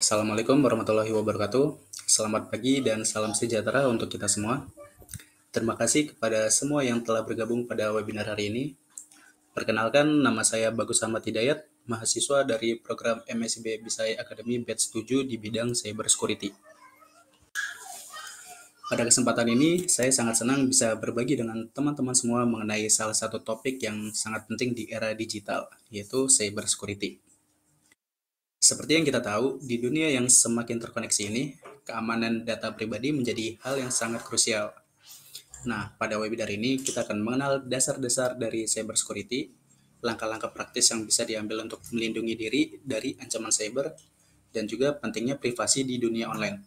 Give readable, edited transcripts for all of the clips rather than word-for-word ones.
Assalamualaikum warahmatullahi wabarakatuh. Selamat pagi dan salam sejahtera untuk kita semua. Terima kasih kepada semua yang telah bergabung pada webinar hari ini. Perkenalkan, nama saya Bagus Ahmad Hidayat, mahasiswa dari program MSIB Bisai Academy Batch 7 di bidang Cyber Security. Pada kesempatan ini, saya sangat senang bisa berbagi dengan teman-teman semua mengenai salah satu topik yang sangat penting di era digital, yaitu Cyber Security. Seperti yang kita tahu, di dunia yang semakin terkoneksi ini, keamanan data pribadi menjadi hal yang sangat krusial. Nah, pada webinar ini kita akan mengenal dasar-dasar dari cyber security, langkah-langkah praktis yang bisa diambil untuk melindungi diri dari ancaman cyber, dan juga pentingnya privasi di dunia online.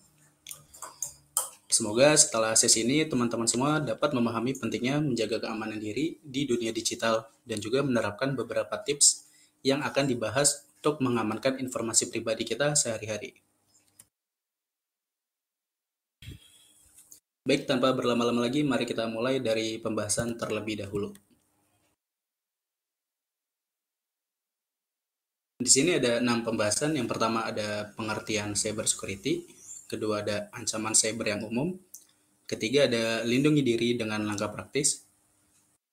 Semoga setelah sesi ini teman-teman semua dapat memahami pentingnya menjaga keamanan diri di dunia digital dan juga menerapkan beberapa tips yang akan dibahas untuk mengamankan informasi pribadi kita sehari-hari. Baik, tanpa berlama-lama lagi, mari kita mulai dari pembahasan terlebih dahulu. Di sini ada 6 pembahasan. Yang pertama ada pengertian cyber security, kedua ada ancaman cyber yang umum, ketiga ada lindungi diri dengan langkah praktis,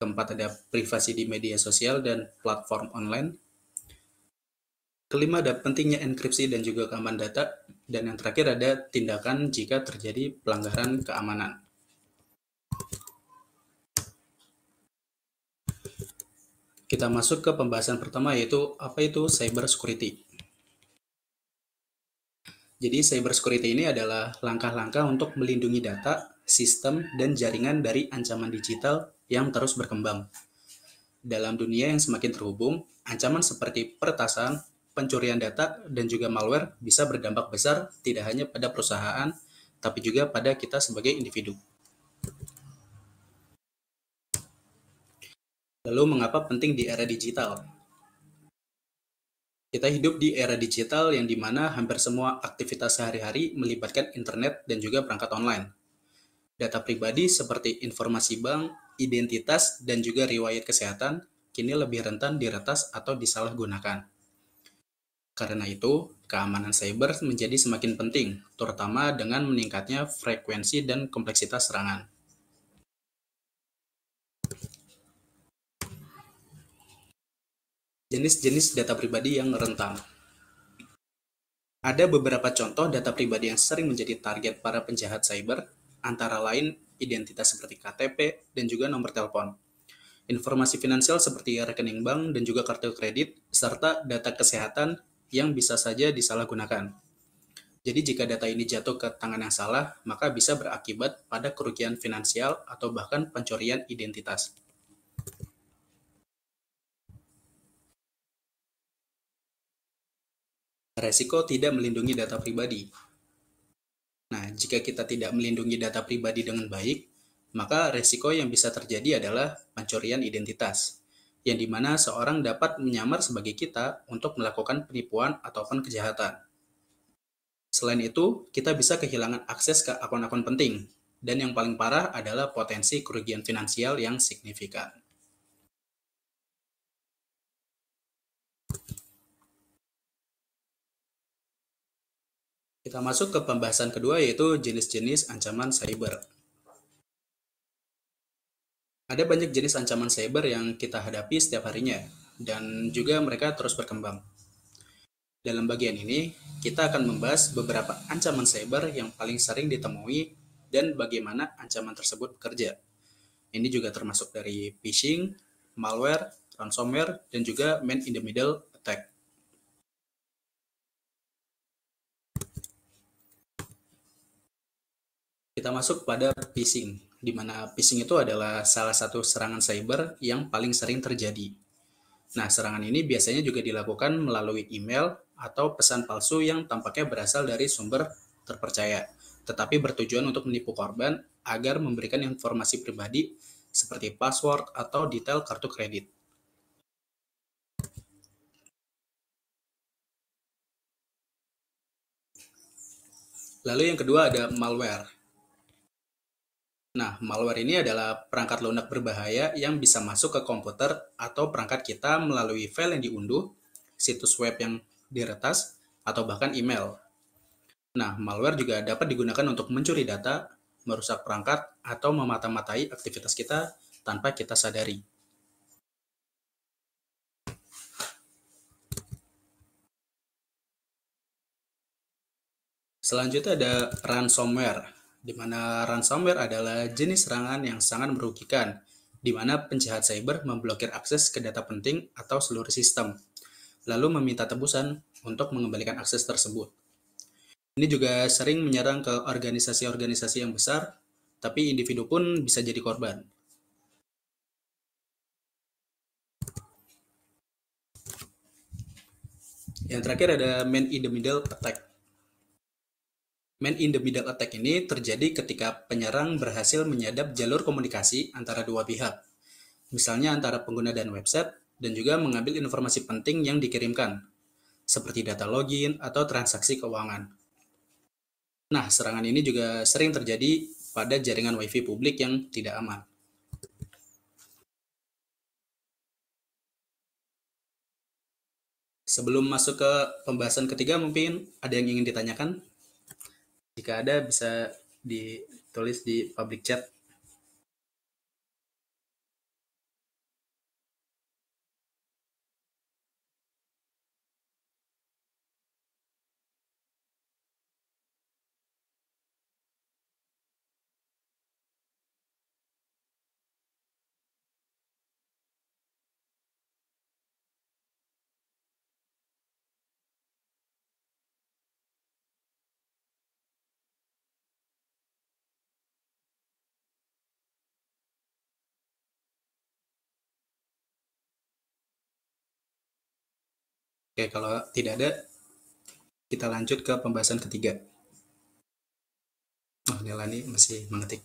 keempat ada privasi di media sosial dan platform online, kelima ada pentingnya enkripsi dan juga keamanan data, dan yang terakhir ada tindakan jika terjadi pelanggaran keamanan. Kita masuk ke pembahasan pertama, yaitu apa itu cyber security. Jadi cyber security ini adalah langkah-langkah untuk melindungi data, sistem, dan jaringan dari ancaman digital yang terus berkembang. Dalam dunia yang semakin terhubung, ancaman seperti peretasan, pencurian data, dan juga malware bisa berdampak besar tidak hanya pada perusahaan, tapi juga pada kita sebagai individu. Lalu mengapa penting di era digital? Kita hidup di era digital yang dimana hampir semua aktivitas sehari-hari melibatkan internet dan juga perangkat online. Data pribadi seperti informasi bank, identitas, dan juga riwayat kesehatan kini lebih rentan diretas atau disalahgunakan. Karena itu, keamanan cyber menjadi semakin penting, terutama dengan meningkatnya frekuensi dan kompleksitas serangan. Jenis-jenis data pribadi yang rentan. Ada beberapa contoh data pribadi yang sering menjadi target para penjahat cyber, antara lain identitas seperti KTP dan juga nomor telepon. Informasi finansial seperti rekening bank dan juga kartu kredit, serta data kesehatan yang bisa saja disalahgunakan. Jadi jika data ini jatuh ke tangan yang salah, maka bisa berakibat pada kerugian finansial atau bahkan pencurian identitas. Resiko tidak melindungi data pribadi. Nah, jika kita tidak melindungi data pribadi dengan baik, maka resiko yang bisa terjadi adalah pencurian identitas, yang dimana seorang dapat menyamar sebagai kita untuk melakukan penipuan ataupun kejahatan. Selain itu, kita bisa kehilangan akses ke akun-akun penting, dan yang paling parah adalah potensi kerugian finansial yang signifikan. Kita masuk ke pembahasan kedua, yaitu jenis-jenis ancaman cyber. Ada banyak jenis ancaman cyber yang kita hadapi setiap harinya, dan juga mereka terus berkembang. Dalam bagian ini, kita akan membahas beberapa ancaman cyber yang paling sering ditemui dan bagaimana ancaman tersebut bekerja. Ini juga termasuk dari phishing, malware, ransomware, dan juga man-in-the-middle attack. Kita masuk pada phishing, di mana phishing itu adalah salah satu serangan cyber yang paling sering terjadi. Nah, serangan ini biasanya juga dilakukan melalui email atau pesan palsu yang tampaknya berasal dari sumber terpercaya, tetapi bertujuan untuk menipu korban agar memberikan informasi pribadi seperti password atau detail kartu kredit. Lalu yang kedua ada malware. Nah, malware ini adalah perangkat lunak berbahaya yang bisa masuk ke komputer atau perangkat kita melalui file yang diunduh, situs web yang diretas, atau bahkan email. Nah, malware juga dapat digunakan untuk mencuri data, merusak perangkat, atau memata-matai aktivitas kita tanpa kita sadari. Selanjutnya ada ransomware, di mana ransomware adalah jenis serangan yang sangat merugikan, di mana penjahat cyber memblokir akses ke data penting atau seluruh sistem, lalu meminta tebusan untuk mengembalikan akses tersebut. Ini juga sering menyerang ke organisasi-organisasi yang besar, tapi individu pun bisa jadi korban. Yang terakhir ada man-in-the-middle attack. Man-in-the-middle attack ini terjadi ketika penyerang berhasil menyadap jalur komunikasi antara dua pihak, misalnya antara pengguna dan website, dan juga mengambil informasi penting yang dikirimkan, seperti data login atau transaksi keuangan. Nah, serangan ini juga sering terjadi pada jaringan WiFi publik yang tidak aman. Sebelum masuk ke pembahasan ketiga, mungkin ada yang ingin ditanyakan? Jika ada, bisa ditulis di public chat. Oke, kalau tidak ada, kita lanjut ke pembahasan ketiga. Oh, Nelani masih mengetik.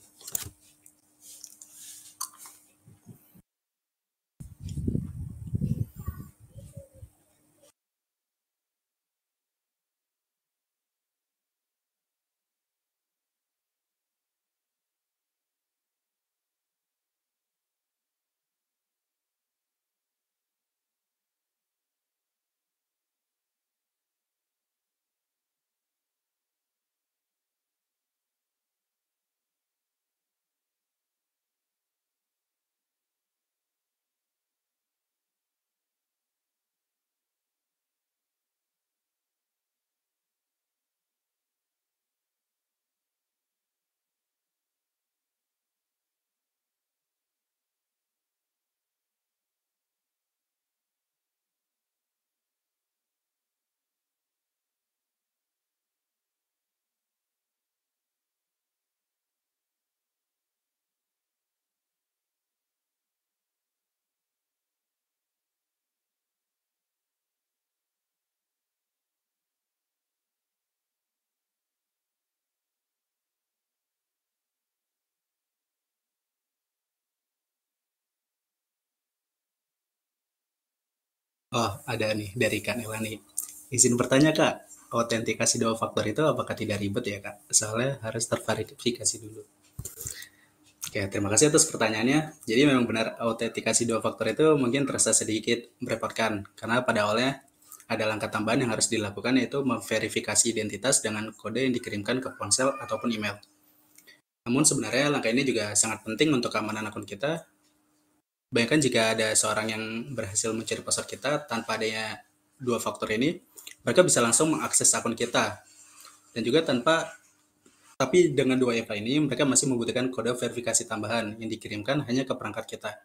Oh, ada nih dari Kak Nelani. Izin bertanya, Kak. Autentikasi dua faktor itu apakah tidak ribet ya, Kak? Soalnya harus terverifikasi dulu. Oke, terima kasih atas pertanyaannya. Jadi memang benar autentikasi dua faktor itu mungkin terasa sedikit merepotkan karena pada awalnya ada langkah tambahan yang harus dilakukan yaitu memverifikasi identitas dengan kode yang dikirimkan ke ponsel ataupun email. Namun sebenarnya langkah ini juga sangat penting untuk keamanan akun kita. Bayangkan jika ada seorang yang berhasil mencuri password kita tanpa adanya dua faktor ini, mereka bisa langsung mengakses akun kita. Dan juga tapi dengan dua FA ini, mereka masih membutuhkan kode verifikasi tambahan yang dikirimkan hanya ke perangkat kita.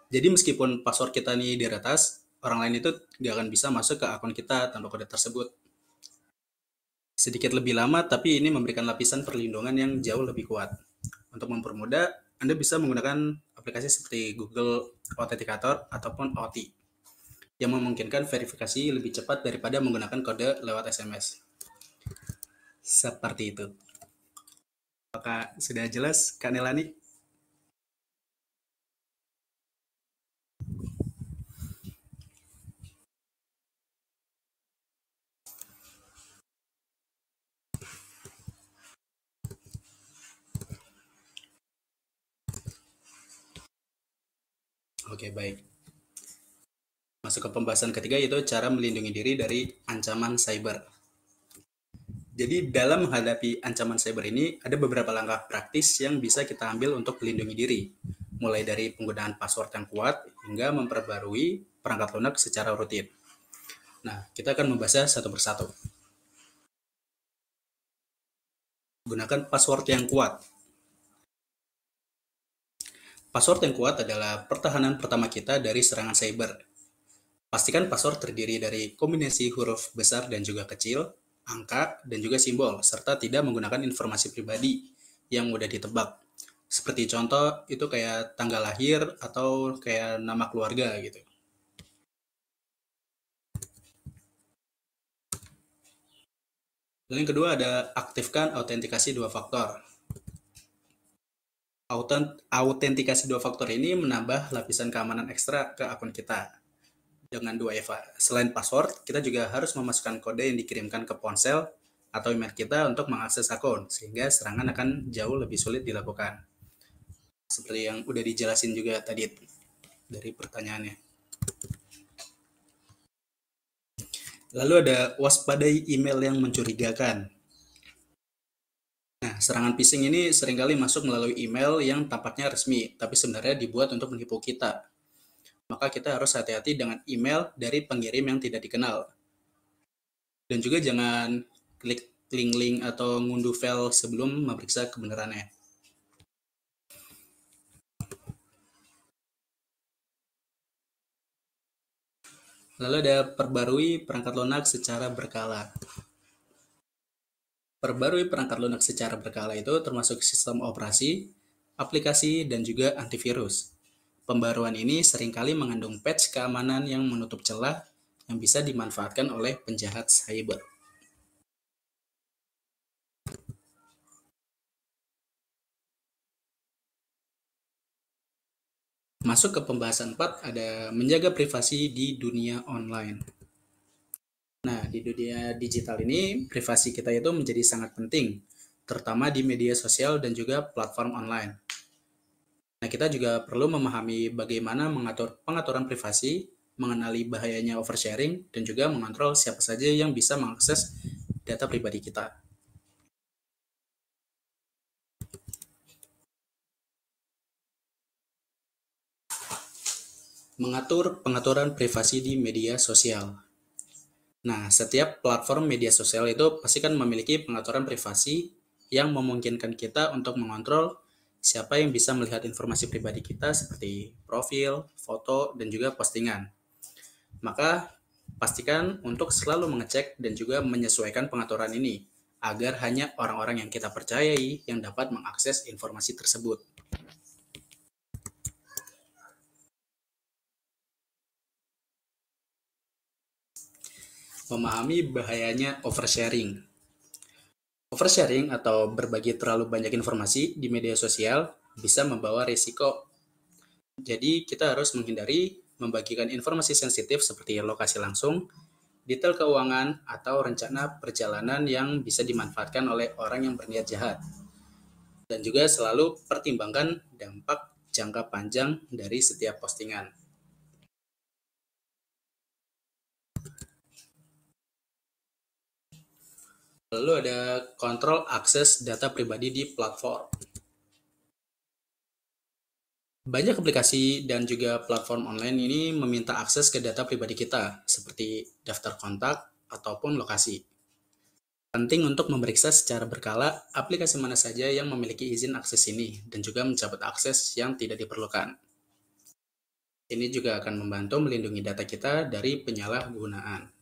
Jadi meskipun password kita ini diretas, orang lain itu nggak akan bisa masuk ke akun kita tanpa kode tersebut. Sedikit lebih lama, tapi ini memberikan lapisan perlindungan yang jauh lebih kuat. Untuk mempermudah, Anda bisa menggunakan aplikasi seperti Google Authenticator ataupun OT yang memungkinkan verifikasi lebih cepat daripada menggunakan kode lewat SMS. Seperti itu. Apakah sudah jelas, Kak Nelani? Oke, baik. Masuk ke pembahasan ketiga yaitu cara melindungi diri dari ancaman cyber. Jadi dalam menghadapi ancaman cyber ini ada beberapa langkah praktis yang bisa kita ambil untuk melindungi diri. Mulai dari penggunaan password yang kuat hingga memperbarui perangkat lunak secara rutin. Nah, kita akan membahasnya satu persatu. Gunakan password yang kuat. Password yang kuat adalah pertahanan pertama kita dari serangan cyber. Pastikan password terdiri dari kombinasi huruf besar dan juga kecil, angka, dan juga simbol, serta tidak menggunakan informasi pribadi yang mudah ditebak. Seperti contoh, itu kayak tanggal lahir atau kayak nama keluarga gitu. Lalu yang kedua ada aktifkan autentikasi dua faktor. Autentikasi dua faktor ini menambah lapisan keamanan ekstra ke akun kita dengan dua EVA. Selain password, kita juga harus memasukkan kode yang dikirimkan ke ponsel atau email kita untuk mengakses akun, sehingga serangan akan jauh lebih sulit dilakukan. Seperti yang udah dijelasin juga tadi dari pertanyaannya. Lalu ada waspadai email yang mencurigakan. Nah, serangan phishing ini seringkali masuk melalui email yang tampaknya resmi, tapi sebenarnya dibuat untuk menipu kita. Maka kita harus hati-hati dengan email dari pengirim yang tidak dikenal. Dan juga jangan klik link-link atau ngunduh file sebelum memeriksa kebenarannya. Lalu ada perbarui perangkat lunak secara berkala. Perbarui perangkat lunak secara berkala itu termasuk sistem operasi, aplikasi, dan juga antivirus. Pembaruan ini seringkali mengandung patch keamanan yang menutup celah yang bisa dimanfaatkan oleh penjahat cyber. Masuk ke pembahasan 4 ada menjaga privasi di dunia online. Nah, di dunia digital ini, privasi kita itu menjadi sangat penting, terutama di media sosial dan juga platform online. Nah, kita juga perlu memahami bagaimana mengatur pengaturan privasi, mengenali bahayanya oversharing, dan juga mengontrol siapa saja yang bisa mengakses data pribadi kita. Mengatur pengaturan privasi di media sosial. Nah, setiap platform media sosial itu pasti kan memiliki pengaturan privasi yang memungkinkan kita untuk mengontrol siapa yang bisa melihat informasi pribadi kita seperti profil, foto, dan juga postingan. Maka, pastikan untuk selalu mengecek dan juga menyesuaikan pengaturan ini agar hanya orang-orang yang kita percayai yang dapat mengakses informasi tersebut. Memahami bahayanya oversharing. Oversharing atau berbagi terlalu banyak informasi di media sosial bisa membawa risiko. Jadi kita harus menghindari membagikan informasi sensitif seperti lokasi langsung, detail keuangan, atau rencana perjalanan yang bisa dimanfaatkan oleh orang yang berniat jahat. Dan juga selalu pertimbangkan dampak jangka panjang dari setiap postingan. Lalu ada kontrol akses data pribadi di platform. Banyak aplikasi dan juga platform online ini meminta akses ke data pribadi kita, seperti daftar kontak ataupun lokasi. Penting untuk memeriksa secara berkala aplikasi mana saja yang memiliki izin akses ini, dan juga mencabut akses yang tidak diperlukan. Ini juga akan membantu melindungi data kita dari penyalahgunaan.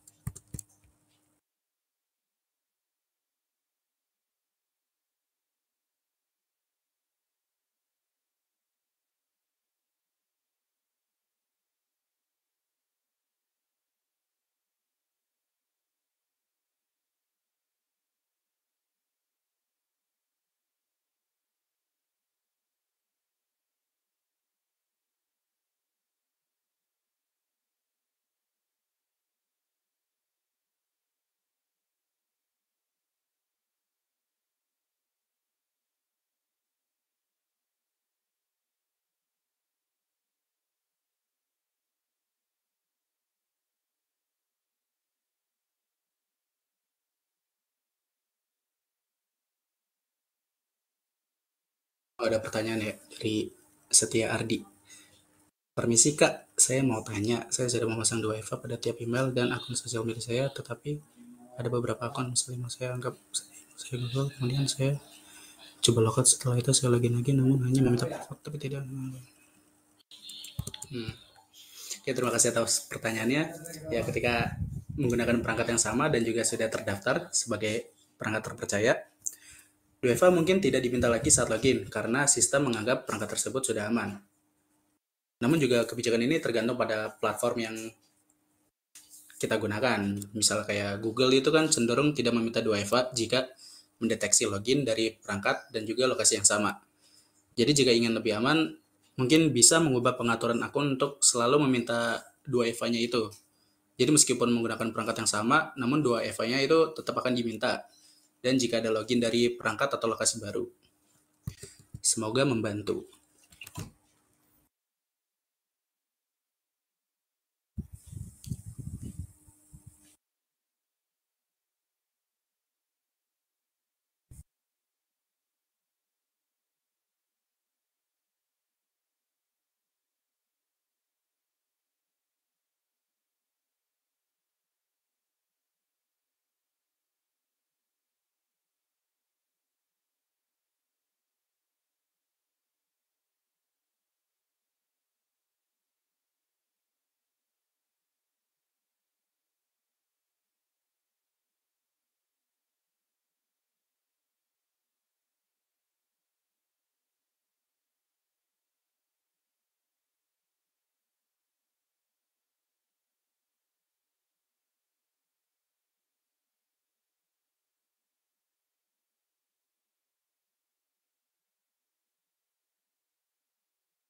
Oh, ada pertanyaan ya dari Setia Ardi. Permisi Kak, saya mau tanya, saya sudah memasang dua WiFi pada tiap email dan akun sosial media saya, tetapi ada beberapa akun misalnya saya anggap saya Google, kemudian saya coba logout, setelah itu saya login lagi namun hanya meminta password tapi tidak. Hmm. Ya, terima kasih atas pertanyaannya. Ya, ketika menggunakan perangkat yang sama dan juga sudah terdaftar sebagai perangkat terpercaya, UEFA mungkin tidak diminta lagi saat login karena sistem menganggap perangkat tersebut sudah aman. Namun juga kebijakan ini tergantung pada platform yang kita gunakan. Misal kayak Google itu kan cenderung tidak meminta UEFA jika mendeteksi login dari perangkat dan juga lokasi yang sama. Jadi jika ingin lebih aman, mungkin bisa mengubah pengaturan akun untuk selalu meminta dua EVA-nya itu. Jadi meskipun menggunakan perangkat yang sama, namun dua EVA-nya itu tetap akan diminta. Dan jika ada login dari perangkat atau lokasi baru. Semoga membantu.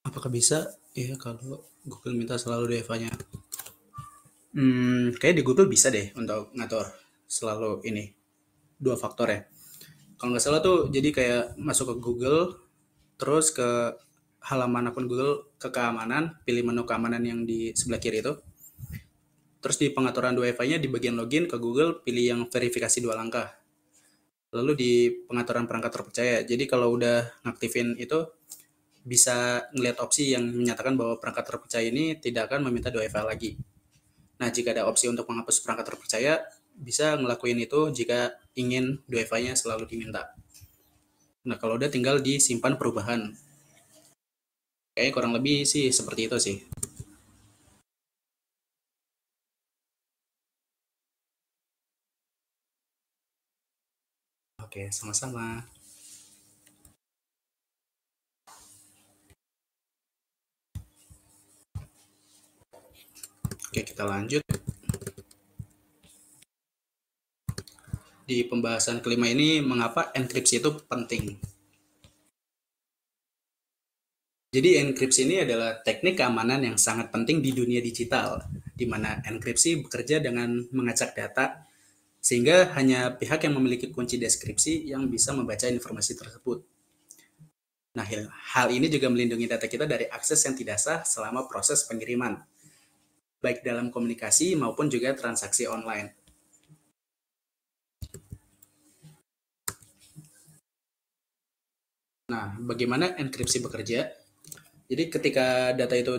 Apakah bisa? Ya, kalau Google minta selalu dua EVA-nya. Kayak di Google bisa deh untuk ngatur selalu ini dua faktor ya. Kalau nggak salah tuh jadi kayak masuk ke Google, terus ke halaman akun Google, ke keamanan, pilih menu keamanan yang di sebelah kiri itu. Terus di pengaturan dua WiFi-nya di bagian login ke Google, pilih yang verifikasi dua langkah. Lalu di pengaturan perangkat terpercaya. Jadi kalau udah ngaktifin itu, bisa ngelihat opsi yang menyatakan bahwa perangkat terpercaya ini tidak akan meminta dua WiFi lagi. Nah, jika ada opsi untuk menghapus perangkat terpercaya, bisa ngelakuin itu jika ingin dua WiFi-nya selalu diminta. Nah, kalau udah tinggal disimpan perubahan. Kayaknya kurang lebih sih seperti itu sih. Oke, sama-sama. Oke, kita lanjut. Di pembahasan kelima ini, mengapa enkripsi itu penting? Jadi enkripsi ini adalah teknik keamanan yang sangat penting di dunia digital, di mana enkripsi bekerja dengan mengacak data, sehingga hanya pihak yang memiliki kunci deskripsi yang bisa membaca informasi tersebut. Nah, hal ini juga melindungi data kita dari akses yang tidak sah selama proses pengiriman, baik dalam komunikasi maupun juga transaksi online. Nah, bagaimana enkripsi bekerja? Jadi ketika data itu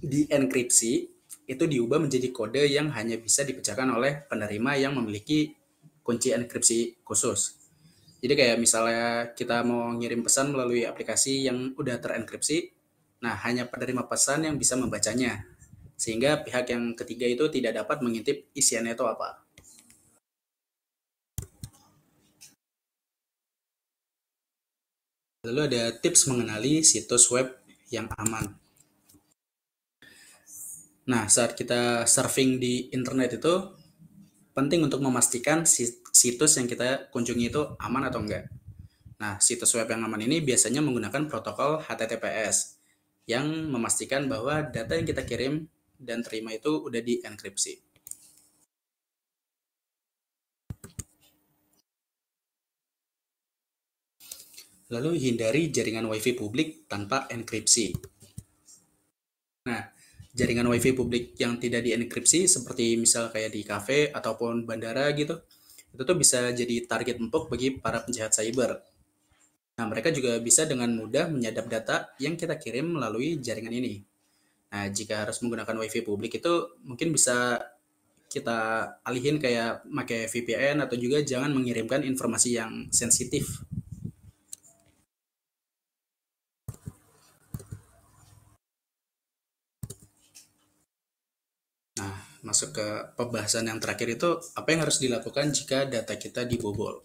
dienkripsi itu diubah menjadi kode yang hanya bisa dipecahkan oleh penerima yang memiliki kunci enkripsi khusus. Jadi kayak misalnya kita mau ngirim pesan melalui aplikasi yang udah terenkripsi, nah hanya penerima pesan yang bisa membacanya, sehingga pihak yang ketiga itu tidak dapat mengintip isiannya itu apa. Lalu ada tips mengenali situs web yang aman. Nah, saat kita surfing di internet itu, penting untuk memastikan situs yang kita kunjungi itu aman atau enggak. Nah, situs web yang aman ini biasanya menggunakan protokol HTTPS yang memastikan bahwa data yang kita kirim dan terima itu udah dienkripsi. Lalu hindari jaringan WiFi publik tanpa enkripsi. Nah, jaringan WiFi publik yang tidak dienkripsi seperti misal kayak di kafe ataupun bandara gitu, itu tuh bisa jadi target empuk bagi para penjahat cyber. Nah, mereka juga bisa dengan mudah menyadap data yang kita kirim melalui jaringan ini. Nah, jika harus menggunakan WiFi publik itu mungkin bisa kita alihin kayak pakai VPN atau juga jangan mengirimkan informasi yang sensitif. Nah, masuk ke pembahasan yang terakhir itu apa yang harus dilakukan jika data kita dibobol.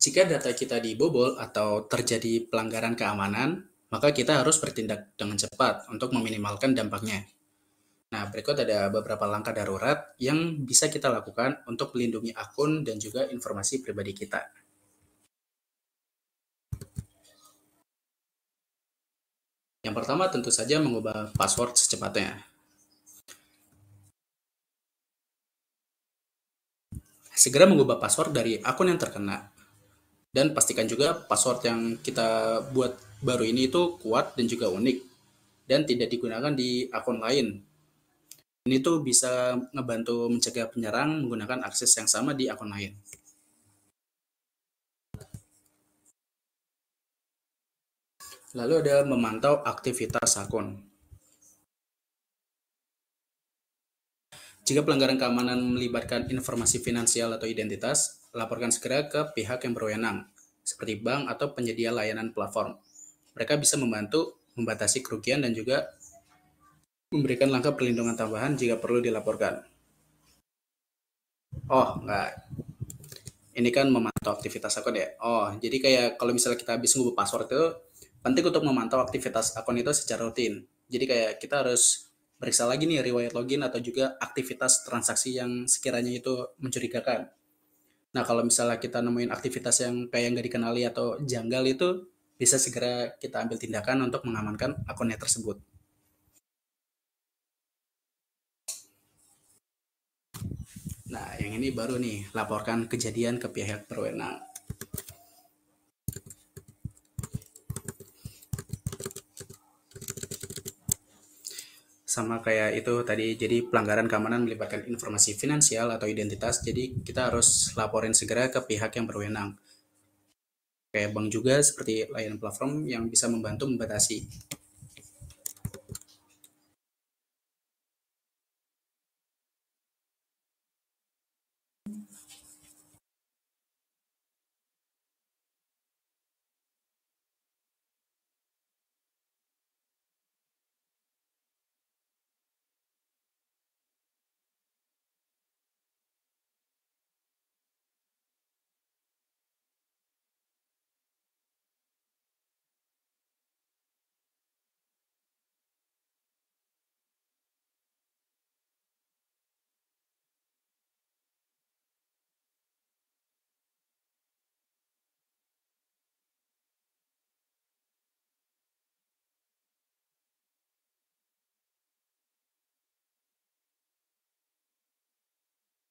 Jika data kita dibobol atau terjadi pelanggaran keamanan, maka kita harus bertindak dengan cepat untuk meminimalkan dampaknya. Nah, berikut ada beberapa langkah darurat yang bisa kita lakukan untuk melindungi akun dan juga informasi pribadi kita. Yang pertama tentu saja mengubah password secepatnya. Segera mengubah password dari akun yang terkena. Dan pastikan juga password yang kita buat baru ini itu kuat dan juga unik. Dan tidak digunakan di akun lain. Ini tuh bisa ngebantu mencegah penyerang menggunakan akses yang sama di akun lain. Lalu ada memantau aktivitas akun. Jika pelanggaran keamanan melibatkan informasi finansial atau identitas, laporkan segera ke pihak yang berwenang, seperti bank atau penyedia layanan platform. Mereka bisa membantu membatasi kerugian dan juga memberikan langkah perlindungan tambahan jika perlu dilaporkan. Oh, enggak. Ini kan memantau aktivitas akun ya. Oh, jadi kayak kalau misalnya kita habis ngubah password itu penting untuk memantau aktivitas akun itu secara rutin. Jadi kayak kita harus periksa lagi nih riwayat login atau juga aktivitas transaksi yang sekiranya itu mencurigakan. Nah, kalau misalnya kita nemuin aktivitas yang kayak nggak dikenali atau janggal itu, bisa segera kita ambil tindakan untuk mengamankan akunnya tersebut. Nah, yang ini baru nih, laporkan kejadian ke pihak berwenang. Sama kayak itu tadi, jadi pelanggaran keamanan melibatkan informasi finansial atau identitas, jadi kita harus laporin segera ke pihak yang berwenang. Kayak bank juga seperti layanan platform yang bisa membantu membatasi.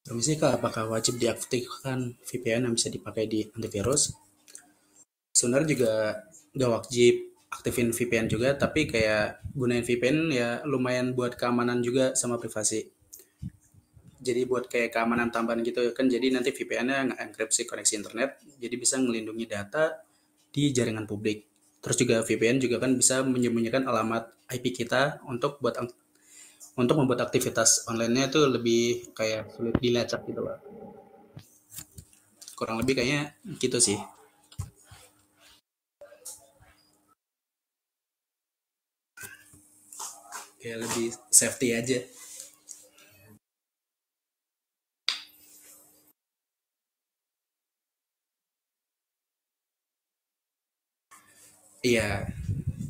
Permisi Kak, apakah wajib diaktifkan VPN yang bisa dipakai di antivirus? Sebenarnya juga nggak wajib aktifin VPN juga, tapi kayak gunain VPN ya lumayan buat keamanan juga sama privasi. Jadi buat kayak keamanan tambahan gitu kan, jadi nanti VPN-nya nge-enkripsi koneksi internet, jadi bisa melindungi data di jaringan publik. Terus juga VPN juga kan bisa menyembunyikan alamat IP kita untuk membuat aktivitas online-nya itu lebih kayak sulit dilacak gitu loh. Kurang lebih kayaknya gitu sih. Kayak lebih safety aja. Iya,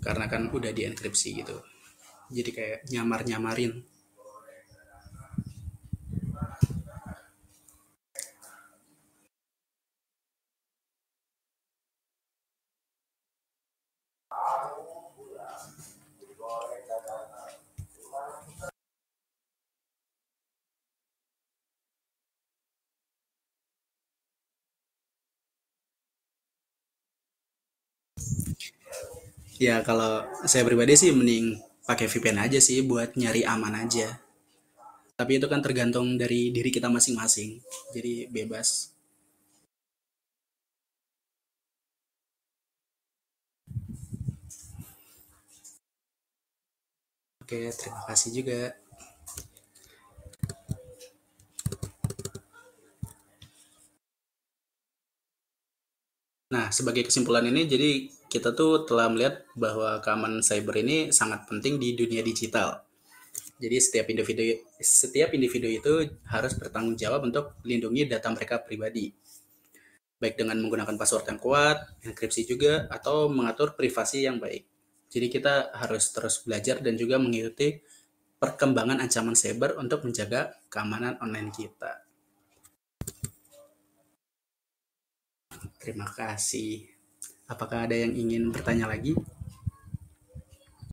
karena kan udah dienkripsi gitu. Jadi kayak nyamar-nyamarin. Ya kalau saya pribadi sih mending pakai VPN aja sih buat nyari aman aja. Tapi itu kan tergantung dari diri kita masing-masing. Jadi bebas. Oke, terima kasih juga. Nah, sebagai kesimpulan ini, jadi kita tuh telah melihat bahwa keamanan cyber ini sangat penting di dunia digital. Jadi setiap individu itu harus bertanggung jawab untuk melindungi data mereka pribadi, baik dengan menggunakan password yang kuat, enkripsi juga, atau mengatur privasi yang baik. Jadi kita harus terus belajar dan juga mengikuti perkembangan ancaman cyber untuk menjaga keamanan online kita. Terima kasih. Apakah ada yang ingin bertanya lagi?